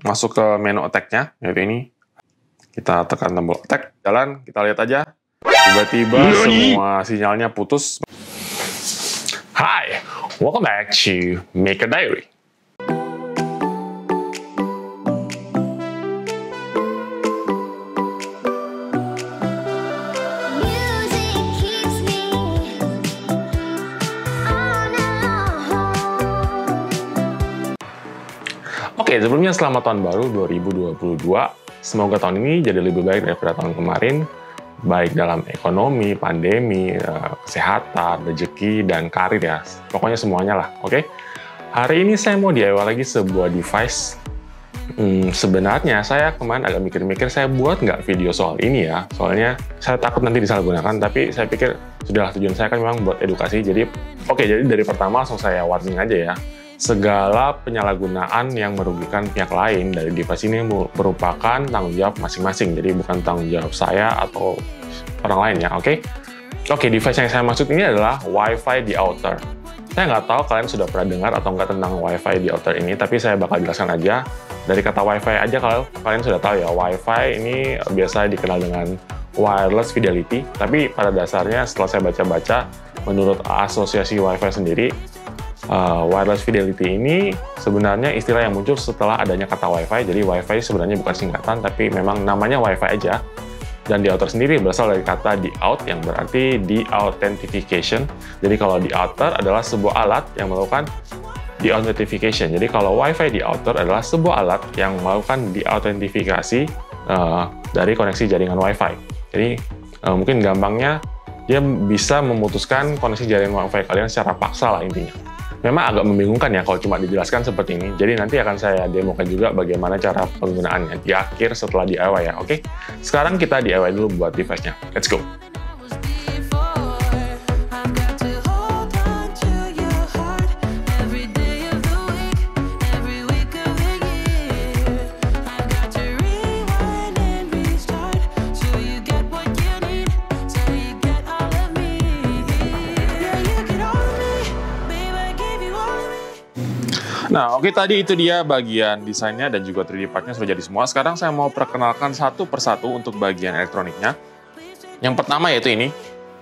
masuk ke menu attack-nya, yaitu ini. Kita tekan tombol attack, jalan, kita lihat aja. Tiba-tiba semua sinyalnya putus. Hi, welcome back to Maker Diary. Oke, sebelumnya selamat tahun baru 2022. Semoga tahun ini jadi lebih baik daripada tahun kemarin, baik dalam ekonomi, pandemi, kesehatan, rezeki, dan karir ya. Pokoknya semuanya lah, oke? Hari ini saya mau DIY lagi sebuah device. Sebenarnya saya kemarin agak mikir-mikir saya buat nggak video soal ini ya. Soalnya saya takut nanti disalahgunakan, tapi saya pikir sudahlah, tujuan saya kan memang buat edukasi. Jadi, oke, jadi dari pertama langsung saya warning aja ya. Segala penyalahgunaan yang merugikan pihak lain dari device ini merupakan tanggung jawab masing-masing. Jadi bukan tanggung jawab saya atau orang lain ya, oke? Oke, device yang saya maksud ini adalah Wi-Fi deouter. Saya nggak tahu kalian sudah pernah dengar atau nggak tentang Wi-Fi deouter ini, tapi saya bakal jelaskan aja. Dari kata Wi-Fi aja kalau kalian sudah tahu ya, Wi-Fi ini biasa dikenal dengan wireless fidelity. Tapi pada dasarnya setelah saya baca-baca, menurut asosiasi Wi-Fi sendiri, wireless fidelity ini sebenarnya istilah yang muncul setelah adanya kata Wi-Fi. Jadi Wi-Fi sebenarnya bukan singkatan, tapi memang namanya Wi-Fi aja. Dan deouter sendiri berasal dari kata deout yang berarti de-authentication. Jadi kalau deouter adalah sebuah alat yang melakukan de-authentication. Jadi kalau Wi-Fi deouter adalah sebuah alat yang melakukan de-authentifikasi dari koneksi jaringan Wi-Fi. Jadi mungkin gampangnya dia bisa memutuskan koneksi jaringan Wi-Fi kalian secara paksa lah intinya. Memang agak membingungkan ya kalau cuma dijelaskan seperti ini. Jadi nanti akan saya demokan juga bagaimana cara penggunaannya di akhir setelah DIY ya, oke? Sekarang kita DIY dulu buat device-nya. Let's go! Nah, oke, tadi itu dia bagian desainnya dan juga 3D part-nya sudah jadi semua. Sekarang saya mau perkenalkan satu persatu untuk bagian elektroniknya. Yang pertama yaitu ini,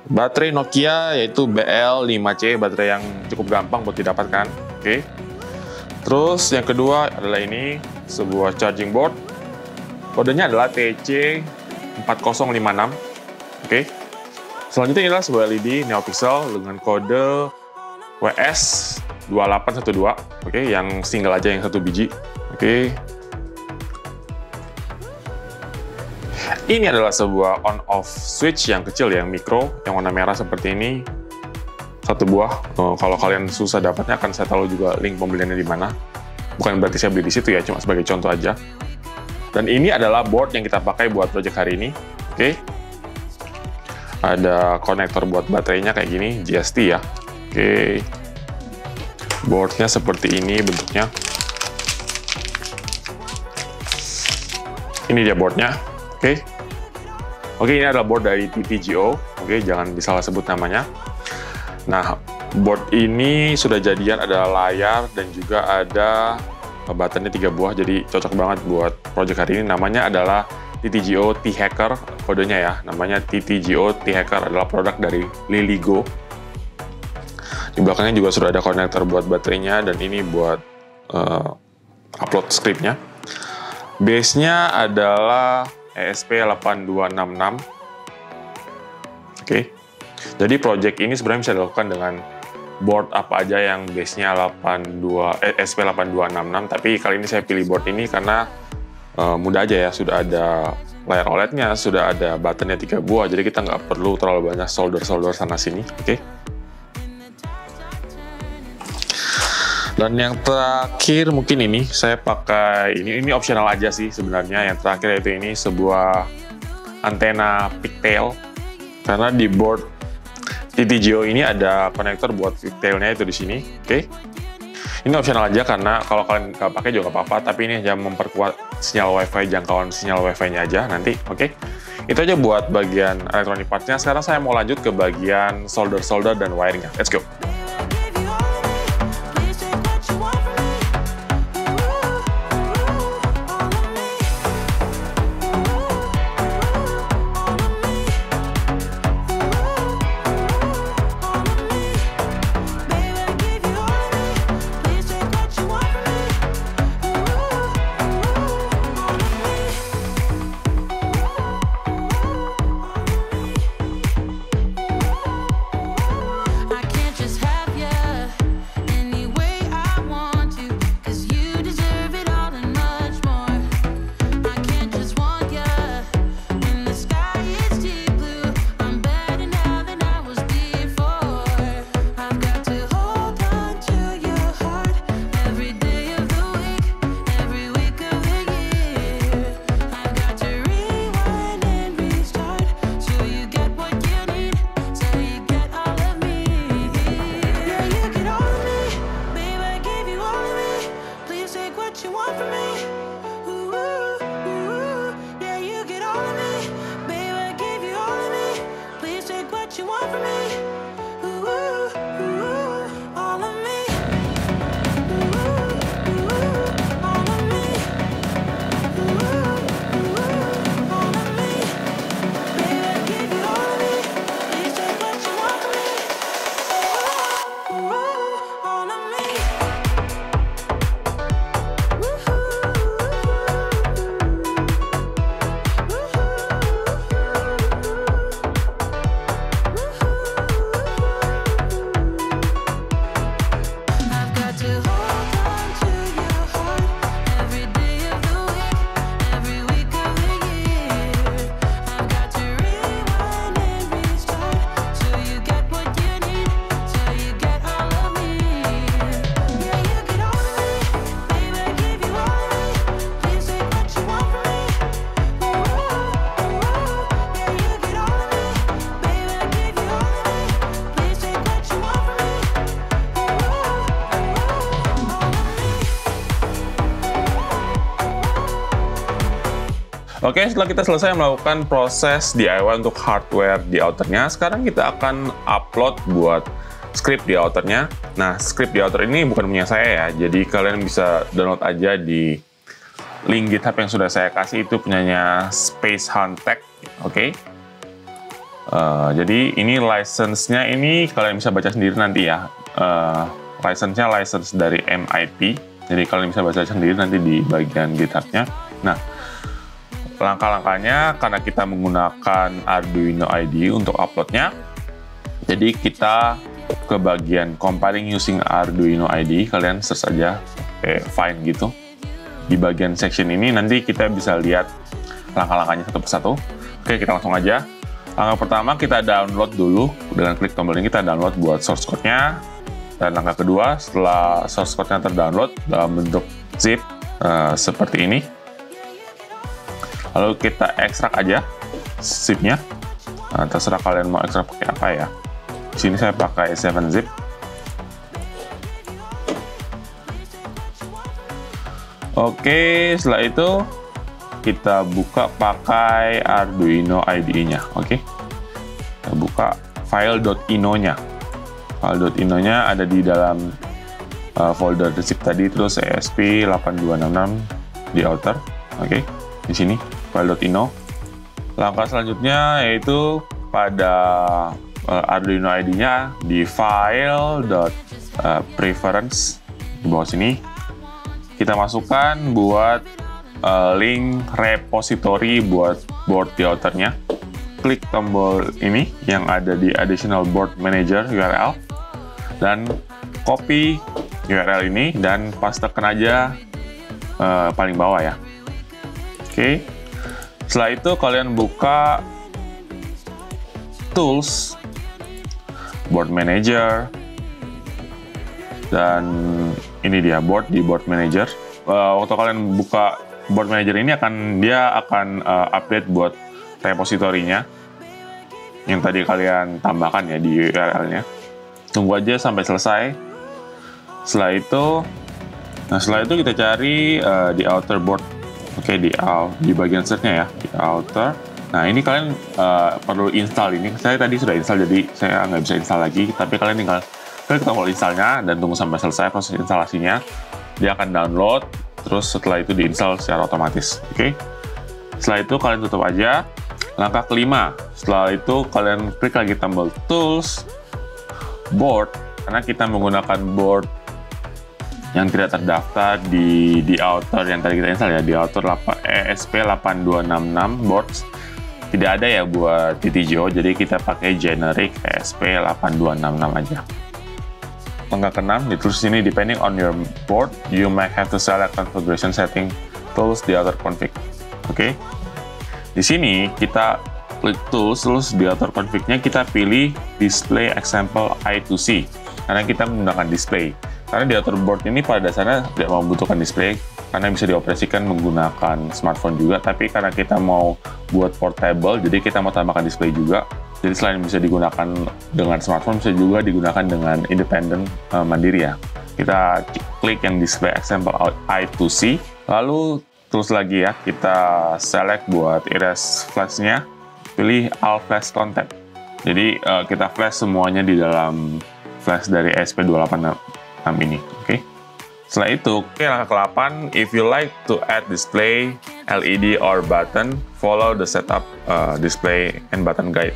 baterai Nokia yaitu BL5C, baterai yang cukup gampang buat didapatkan. Oke. Terus yang kedua adalah ini, sebuah charging board. Kodenya adalah TC4056. Oke. Selanjutnya ini adalah sebuah LED NeoPixel dengan kode WS2812, oke, yang single aja, yang satu biji, oke. Ini adalah sebuah on-off switch yang kecil, yang mikro, yang warna merah seperti ini, satu buah. Kalau kalian susah dapatnya, akan saya taruh juga link pembeliannya di mana. Bukan berarti saya beli di situ ya, cuma sebagai contoh aja. Dan ini adalah board yang kita pakai buat project hari ini, oke. Ada konektor buat baterainya kayak gini, GST ya. Oke, boardnya seperti ini bentuknya. Ini dia boardnya. Oke, ini adalah board dari TTGO. Oke, jangan disalah sebut namanya. Nah, board ini sudah jadian, ada layar dan juga ada batannya 3 buah. Jadi cocok banget buat project hari ini. Namanya adalah TTGO T-Hacker, kodenya ya. Namanya TTGO T-Hacker, adalah produk dari Liligo. Di belakangnya juga sudah ada konektor buat baterainya, dan ini buat upload scriptnya. Base-nya adalah ESP8266. Oke. Jadi project ini sebenarnya bisa dilakukan dengan board apa aja yang base-nya ESP8266, tapi kali ini saya pilih board ini karena mudah aja ya, sudah ada layar OLED-nya, sudah ada button-nya 3 buah, jadi kita nggak perlu terlalu banyak solder-solder sana-sini, oke? Dan yang terakhir mungkin ini, saya pakai, ini optional aja sih sebenarnya. Yang terakhir yaitu ini, sebuah antena pigtail. Karena di board TTGO ini ada konektor buat pigtailnya itu di sini, oke? Ini optional aja karena kalau kalian nggak pakai juga nggak apa-apa, tapi ini hanya memperkuat sinyal WiFi, jangkauan sinyal WiFi-nya aja nanti, oke? Itu aja buat bagian electronic parts-nya. Sekarang saya mau lanjut ke bagian solder-solder dan wiring-nya. Let's go! Oke, setelah kita selesai melakukan proses DIY untuk hardware di outernya, sekarang kita akan upload buat script di outernya. Nah, script di outer ini bukan punya saya ya, jadi kalian bisa download aja di link GitHub yang sudah saya kasih, itu punyanya Space Hunt Tech. Oke. Jadi ini license-nya ini kalian bisa baca sendiri nanti ya. License-nya license dari MIT, jadi kalian bisa baca sendiri nanti di bagian GitHub-nya. Nah, langkah-langkahnya karena kita menggunakan Arduino IDE untuk uploadnya, jadi kita ke bagian compiling using Arduino IDE, kalian search aja find gitu. Di bagian section ini nanti kita bisa lihat langkah-langkahnya satu persatu. Oke, kita langsung aja. Langkah pertama kita download dulu, dengan klik tombol ini kita download buat source code-nya. Dan langkah kedua, setelah source code-nya terdownload dalam bentuk zip seperti ini, lalu kita ekstrak aja zip-nya. Nah, terserah kalian mau ekstrak pakai apa ya. Di sini saya pakai 7-zip. Oke, setelah itu kita buka pakai Arduino IDE-nya. Oke, kita buka file.ino-nya. File.ino-nya ada di dalam folder zip tadi, terus ESP8266 di outer. Oke, di sini file.ino. Langkah selanjutnya yaitu pada Arduino IDE-nya di file.preference di bawah sini kita masukkan buat link repository buat board di outernya. Klik tombol ini yang ada di additional board manager URL dan copy URL ini dan pastekan aja paling bawah ya. Oke. Setelah itu kalian buka tools, board manager, dan ini dia board di board manager. Waktu kalian buka board manager ini dia akan update buat repositorinya yang tadi kalian tambahkan ya di URL-nya. Tunggu aja sampai selesai. Setelah itu kita cari di outer board. Oke, di bagian search-nya ya, di outer. Nah, ini kalian perlu install ini. Saya tadi sudah install, jadi saya nggak bisa install lagi. Tapi kalian tinggal klik tombol installnya dan tunggu sampai selesai proses instalasinya. Dia akan download, terus setelah itu diinstal secara otomatis. Oke. Setelah itu kalian tutup aja. Langkah kelima, setelah itu kalian klik lagi tombol tools, board, karena kita menggunakan board yang tidak terdaftar di outer yang tadi kita install ya, di outer ESP8266 boards. Tidak ada ya buat TTGO, jadi kita pakai generic ESP8266 aja. Langkah ke-6, ditulis sini, depending on your board, you might have to select configuration setting tools di outer config. Oke. Di sini kita klik tools, terus di outer config-nya kita pilih display example I2C, karena kita menggunakan display. Karena di outer board ini pada dasarnya tidak membutuhkan display, karena bisa dioperasikan menggunakan smartphone juga, tapi karena kita mau buat portable, jadi kita mau tambahkan display juga. Jadi selain bisa digunakan dengan smartphone, bisa juga digunakan dengan independen mandiri ya. Kita klik yang display example I2C, lalu terus lagi ya, kita select buat erase flash-nya, pilih all flash content. Jadi kita flash semuanya di dalam flash dari ESP286 ini, oke? Setelah itu, langkah ke-8, if you like to add display, LED or button, follow the setup display and button guide.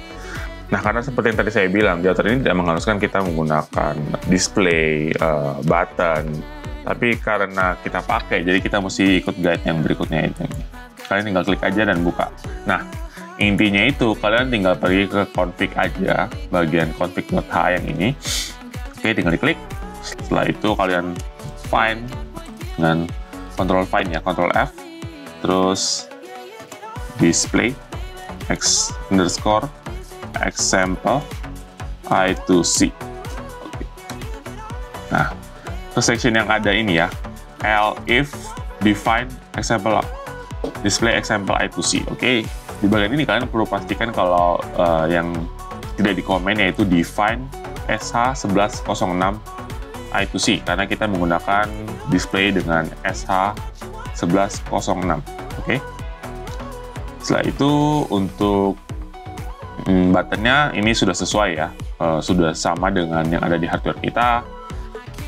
Nah, karena seperti yang tadi saya bilang, di outer ini tidak mengharuskan kita menggunakan display, button, tapi karena kita pakai, jadi kita mesti ikut guide yang berikutnya itu. Kalian tinggal klik aja dan buka. Nah, intinya itu, kalian tinggal pergi ke config aja, bagian config.h yang ini. Oke, tinggal diklik. Setelah itu kalian find dengan control find ya, control F, terus display example I2C. Oke. Nah, ke section yang ada ini ya, if define example display example I2C. Oke, di bagian ini kalian perlu pastikan kalau yang tidak di komen yaitu define SH1106 I2C, karena kita menggunakan display dengan SH1106. Oke. Setelah itu untuk buttonnya ini sudah sesuai ya, sudah sama dengan yang ada di hardware kita.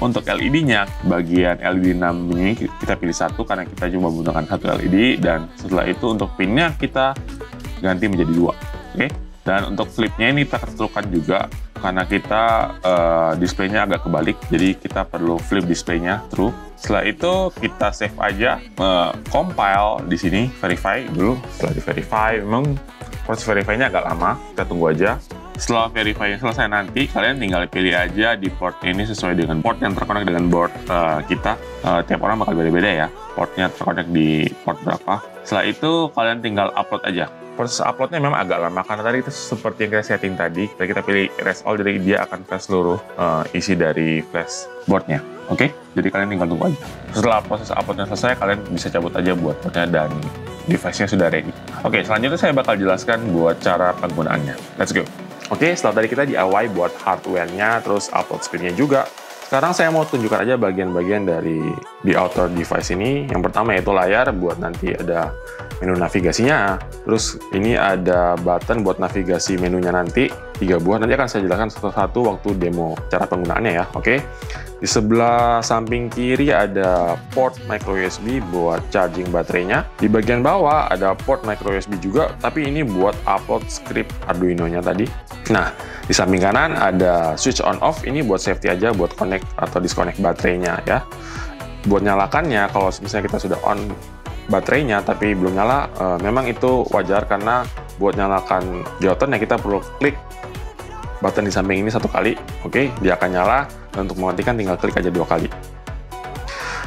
Untuk LED-nya, bagian LED 6 ini kita pilih satu karena kita cuma menggunakan satu LED, dan setelah itu untuk pinnya kita ganti menjadi 2. Oke. Dan untuk flipnya ini kita tentukan juga karena kita displaynya agak kebalik, jadi kita perlu flip displaynya true. Setelah itu kita save aja, compile di sini, verify dulu. Setelah di verify, memang proses verify-nya agak lama, kita tunggu aja. Setelah verify selesai nanti, kalian tinggal pilih aja di port ini sesuai dengan port yang terkonek dengan board kita. Tiap orang bakal beda-beda ya, portnya terkonek di port berapa. Setelah itu kalian tinggal upload aja. Proses uploadnya memang agak lama karena tadi itu seperti yang kita setting tadi. Kita pilih erase all, jadi dia akan flash seluruh isi dari flash boardnya. Oke, jadi kalian tinggal tunggu aja. Setelah proses uploadnya selesai, kalian bisa cabut aja buat boardnya dan device-nya sudah ready. Oke, selanjutnya saya bakal jelaskan buat cara penggunaannya. Let's go. Oke, setelah tadi kita DIY buat hardware-nya, terus upload screen-nya juga. Sekarang saya mau tunjukkan aja bagian-bagian dari di outer device ini. Yang pertama yaitu layar, buat nanti ada menu navigasinya. Terus ini ada button buat navigasi menunya nanti, 3 buah. Nanti akan saya jelaskan satu-satu waktu demo cara penggunaannya ya, oke? Di sebelah samping kiri ada port micro USB buat charging baterainya. Di bagian bawah ada port micro USB juga, tapi ini buat upload script Arduino-nya tadi. Nah, di samping kanan ada switch on off, ini buat safety aja, buat connect atau disconnect baterainya ya. Buat nyalakannya, kalau misalnya kita sudah on baterainya tapi belum nyala, memang itu wajar karena buat nyalakan diodernya kita perlu klik button di samping ini 1 kali, oke, dia akan nyala. Dan untuk mematikan tinggal klik aja 2 kali.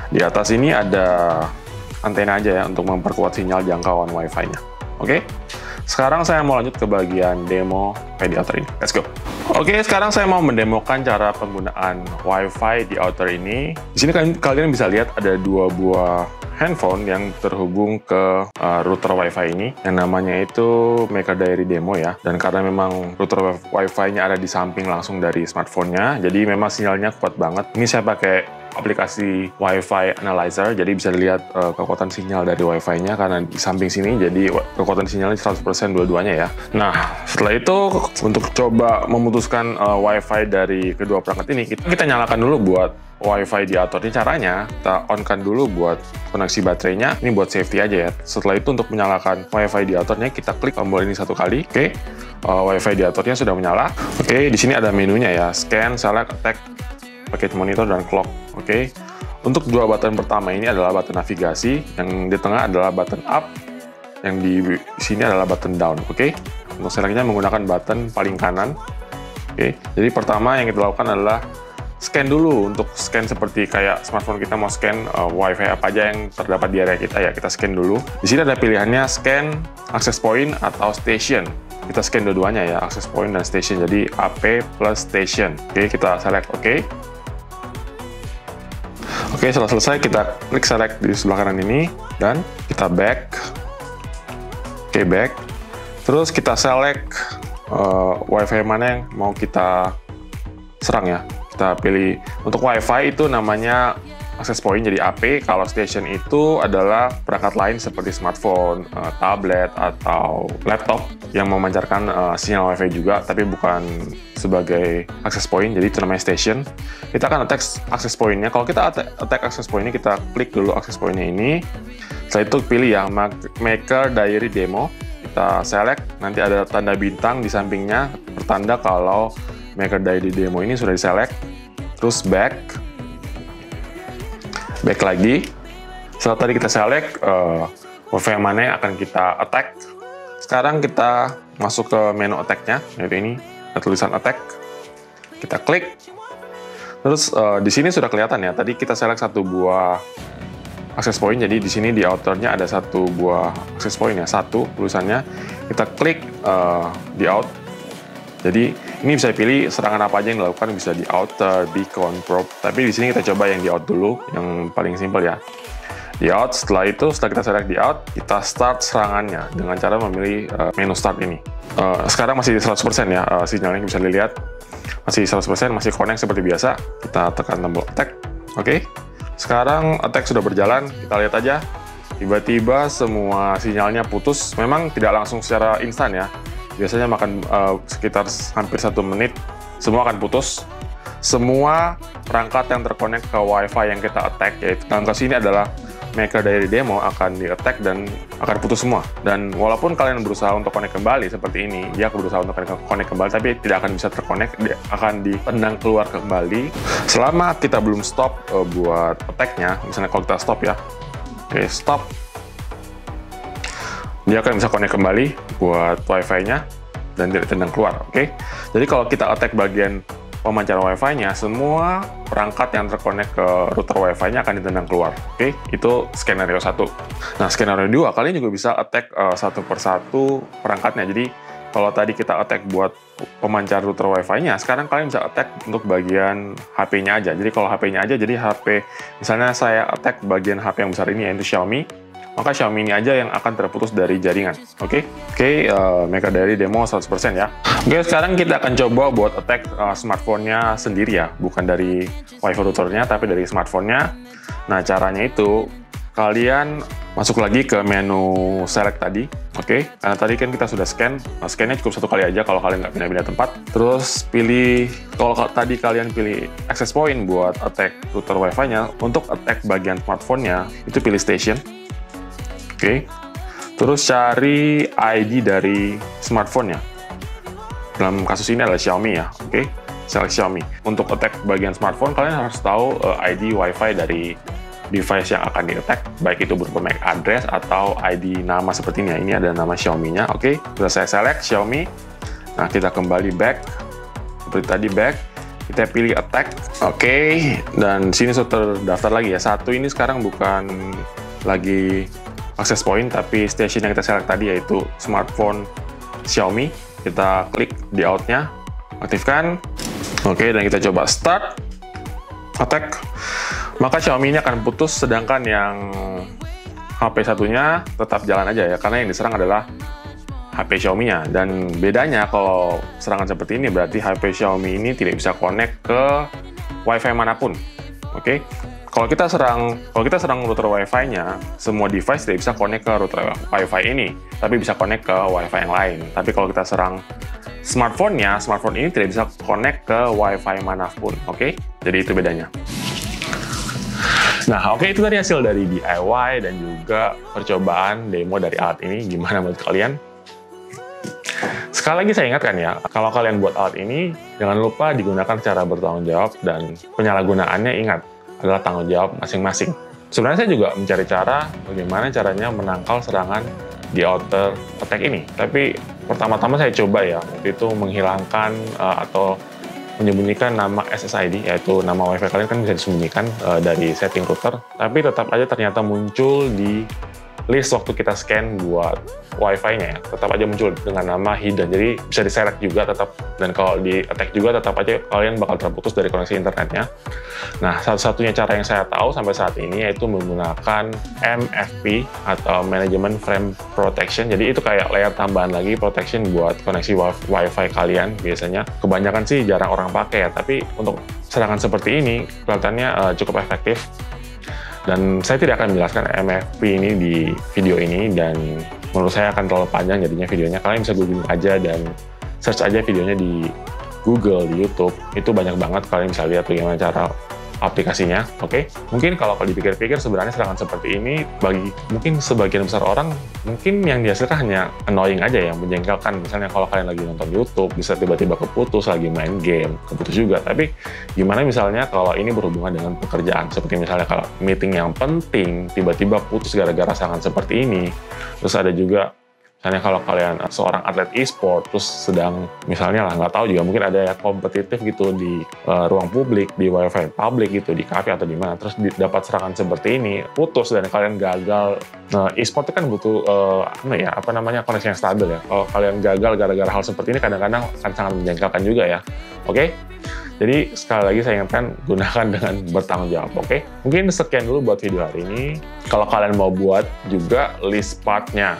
Di atas ini ada antena aja ya untuk memperkuat sinyal jangkauan WiFi-nya. Oke, sekarang saya mau lanjut ke bagian demo di outer ini. Let's go. Oke, sekarang saya mau mendemokan cara penggunaan WiFi di outer ini. Di sini kalian bisa lihat ada 2 buah handphone yang terhubung ke router WiFi ini, yang namanya itu Maker Diary Demo ya. Dan karena memang router WiFi-nya ada di samping langsung dari smartphone-nya, jadi memang sinyalnya kuat banget. Ini saya pakai aplikasi WiFi Analyzer, jadi bisa dilihat kekuatan sinyal dari WiFi-nya karena di samping sini, jadi kekuatan sinyalnya 100% dua-duanya ya. Nah, setelah itu untuk coba memutuskan WiFi dari kedua perangkat ini, kita nyalakan dulu buat WiFi di outer. Ini caranya, kita on-kan dulu buat koneksi baterainya, ini buat safety aja ya. Setelah itu untuk menyalakan WiFi di outernya, kita klik tombol ini 1 kali, oke. WiFi di outernya sudah menyala. Oke, di sini ada menunya ya, scan, select, attack, package monitor, dan clock. Oke, untuk 2 button pertama ini adalah button navigasi, yang di tengah adalah button up, yang di sini adalah button down. Oke, untuk selectnya menggunakan button paling kanan. Oke, jadi pertama yang kita lakukan adalah scan dulu, untuk scan seperti kayak smartphone kita mau scan WiFi apa aja yang terdapat di area kita ya, kita scan dulu. Di sini ada pilihannya scan, access point, atau station. Kita scan dua-duanya ya, access point dan station, jadi AP plus station. Oke, kita select OK. Oke, setelah selesai kita klik select di sebelah kanan ini dan kita back. Oke, back. Terus kita select WiFi mana yang mau kita serang ya. Kita pilih untuk WiFi itu namanya access point jadi AP. Kalau station itu adalah perangkat lain seperti smartphone, tablet, atau laptop yang memancarkan sinyal WiFi juga, tapi bukan sebagai access point, jadi itu namanya station. Kita akan attack access point-nya. Kalau kita attack access point-nya, kita klik dulu access point-nya ini. Setelah itu pilih ya Maker Diary Demo. Kita select, nanti ada tanda bintang di sampingnya, pertanda kalau Maker Diary Demo ini sudah di-select. Terus back lagi. Setelah tadi kita select WiFi yang mana yang akan kita attack. Sekarang kita masuk ke menu attack-nya, yaitu ini, ada tulisan attack. Kita klik. Terus di sini sudah kelihatan ya, tadi kita select 1 buah access point, jadi di sini di outer-nya ada 1 buah access point ya, 1 tulisannya. Kita klik di out. Jadi ini bisa pilih serangan apa aja yang dilakukan, bisa di outer, beacon, probe. Tapi di sini kita coba yang di out dulu, yang paling simpel ya. Di out, setelah kita select di out, kita start serangannya dengan cara memilih menu start ini. Sekarang masih 100% ya, sinyalnya bisa dilihat. Masih 100%, masih connect seperti biasa. Kita tekan tombol attack. Oke. Sekarang attack sudah berjalan, kita lihat aja. tiba-tiba semua sinyalnya putus. Memang tidak langsung secara instan ya. Biasanya makan sekitar hampir 1 menit, semua akan putus. Semua perangkat yang terkonek ke Wi-Fi yang kita attack, yaitu dalam kasus ini adalah MakerDiary Demo, akan di-attack dan akan putus semua. Dan walaupun kalian berusaha untuk connect kembali seperti ini, dia berusaha untuk connect kembali, tapi tidak akan bisa terconnect, dia akan dipendang keluar kembali. Selama kita belum stop buat attack-nya, misalnya kalau kita stop ya, oke, stop, dia akan bisa connect kembali buat Wi-Fi-nya dan tidak tendang keluar, oke? Jadi kalau kita attack bagian pemancar Wi-Fi-nya, semua perangkat yang terkonek ke router Wi-Fi-nya akan ditendang keluar. Oke, itu skenario 1. Nah, skenario 2, kalian juga bisa attack satu persatu perangkatnya. Jadi, kalau tadi kita attack buat pemancar router Wi-Fi-nya, sekarang kalian bisa attack untuk bagian HP-nya aja. Jadi, kalau HP-nya aja, jadi HP, misalnya saya attack bagian HP yang besar ini, yaitu Xiaomi, maka Xiaomi ini aja yang akan terputus dari jaringan. Oke, MakerDiary Demo 100% ya. Oke, sekarang kita akan coba buat attack smartphone-nya sendiri ya, bukan dari Wi-Fi routernya, tapi dari smartphone-nya. Nah, caranya itu kalian masuk lagi ke menu select tadi, oke? Karena tadi kan kita sudah scan, scan-nya cukup 1 kali aja kalau kalian nggak pindah-pindah tempat. Terus pilih, kalau tadi kalian pilih access point buat attack router Wi-Fi-nya, untuk attack bagian smartphone-nya, itu pilih station. Oke, terus cari ID dari smartphone-nya. Dalam kasus ini adalah Xiaomi ya, oke? Select Xiaomi. Untuk attack bagian smartphone, kalian harus tahu ID Wi-Fi dari device yang akan di-attack, baik itu berupa MAC address atau ID nama seperti ini ya. Ini ada nama Xiaomi-nya, oke? Sudah saya select Xiaomi. Nah, kita kembali back. Seperti tadi back. Kita pilih attack, oke? Dan sini sudah terdaftar lagi ya. Satu ini sekarang bukan lagi access point, tapi station yang kita select tadi yaitu smartphone Xiaomi. Kita klik di out-nya, aktifkan, oke, dan kita coba start attack. Maka Xiaomi ini akan putus, sedangkan yang HP satunya tetap jalan aja ya, karena yang diserang adalah HP Xiaomi-nya. Dan bedanya kalau serangan seperti ini berarti HP Xiaomi ini tidak bisa connect ke Wi-Fi manapun, oke? Kalau kita serang router Wi-Fi-nya, semua device tidak bisa connect ke router Wi-Fi ini, tapi bisa connect ke Wi-Fi yang lain. Tapi kalau kita serang smartphone-nya, smartphone ini tidak bisa connect ke Wi-Fi manapun, oke? Jadi itu bedanya. Nah, oke, itu tadi hasil dari DIY dan juga percobaan demo dari alat ini. Gimana menurut kalian? Sekali lagi saya ingatkan ya, kalau kalian buat alat ini, jangan lupa digunakan secara bertanggung jawab, dan penyalahgunaannya ingat, adalah tanggung jawab masing-masing. Sebenarnya saya juga mencari cara bagaimana caranya menangkal serangan di outer attack ini. Tapi pertama-tama saya coba ya, waktu itu menghilangkan atau menyembunyikan nama SSID, yaitu nama WiFi kalian kan bisa disembunyikan dari setting router, tapi tetap aja ternyata muncul di list waktu kita scan buat Wi-Fi-nya ya, tetap aja muncul dengan nama hidden, jadi bisa di-select juga tetap, dan kalau di-attack juga tetap aja kalian bakal terputus dari koneksi internetnya. Nah, satu-satunya cara yang saya tahu sampai saat ini yaitu menggunakan MFP atau Management Frame Protection, jadi itu kayak layer tambahan lagi protection buat koneksi Wi-Fi kalian. Biasanya kebanyakan sih jarang orang pakai ya, tapi untuk serangan seperti ini kelihatannya cukup efektif. Dan saya tidak akan menjelaskan MFP ini di video ini, dan menurut saya akan terlalu panjang jadinya videonya. Kalian bisa googling aja dan search aja videonya di Google, di YouTube. Itu banyak banget, kalian bisa lihat bagaimana cara aplikasinya, oke? Mungkin kalau dipikir-pikir sebenarnya serangan seperti ini bagi mungkin sebagian besar orang mungkin yang dihasilkan hanya annoying aja, yang menjengkelkan. Misalnya kalau kalian lagi nonton YouTube bisa tiba-tiba keputus, lagi main game keputus juga. Tapi gimana misalnya kalau ini berhubungan dengan pekerjaan, seperti misalnya kalau meeting yang penting tiba-tiba putus gara-gara serangan seperti ini. Terus ada juga misalnya kalau kalian seorang atlet e-sport, terus sedang misalnya lah, nggak tahu juga, mungkin ada ya kompetitif gitu di ruang publik, di wifi publik gitu, di cafe atau di mana, terus dapat serangan seperti ini, putus dan kalian gagal. Nah, e-sport itu kan butuh koneksi yang stabil ya. Kalau kalian gagal gara-gara hal seperti ini, kadang-kadang akan sangat menjengkelkan juga ya. Oke? Jadi sekali lagi saya ingatkan, gunakan dengan bertanggung jawab, oke? Mungkin sekian dulu buat video hari ini. Kalau kalian mau buat juga list part-nya,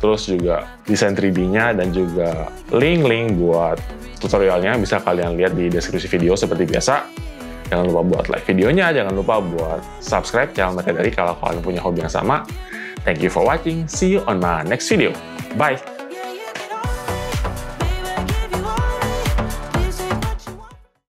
terus juga desain 3D-nya, dan juga link-link buat tutorialnya bisa kalian lihat di deskripsi video seperti biasa. Jangan lupa buat like videonya, jangan lupa buat subscribe channel Mata Dari kalau kalian punya hobi yang sama. Thank you for watching. See you on my next video. Bye!